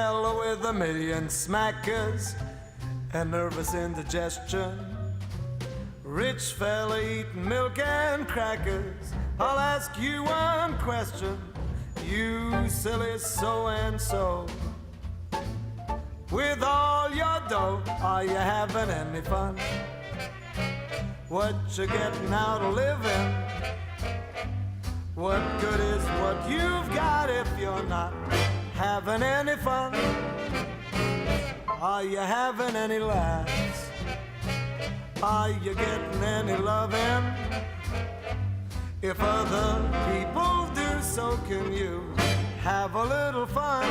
fella with a million smackers and nervous indigestion. Rich fella eating milk and crackers. I'll ask you one question, you silly so-and-so. With all your dough, are you having any fun? What you getting out of living? What good is what you've got if you're not having any fun? Are you having any laughs? Are you getting any loving? If other people do, so can you have a little fun.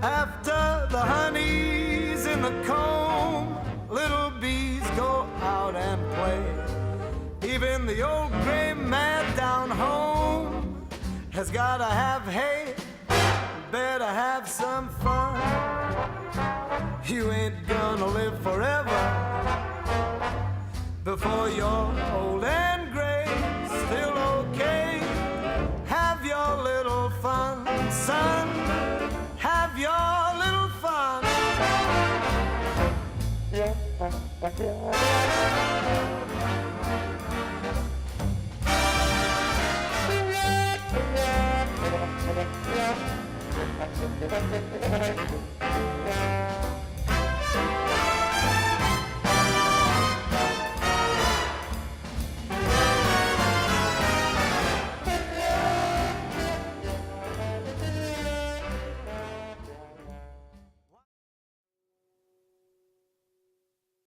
After the honey's in the comb, little bees go out and play. Even the old gray man down home has gotta have hay, better have some fun. You ain't gonna live forever. Before you're old and gray, still okay. Have your little fun, son. Have your little fun.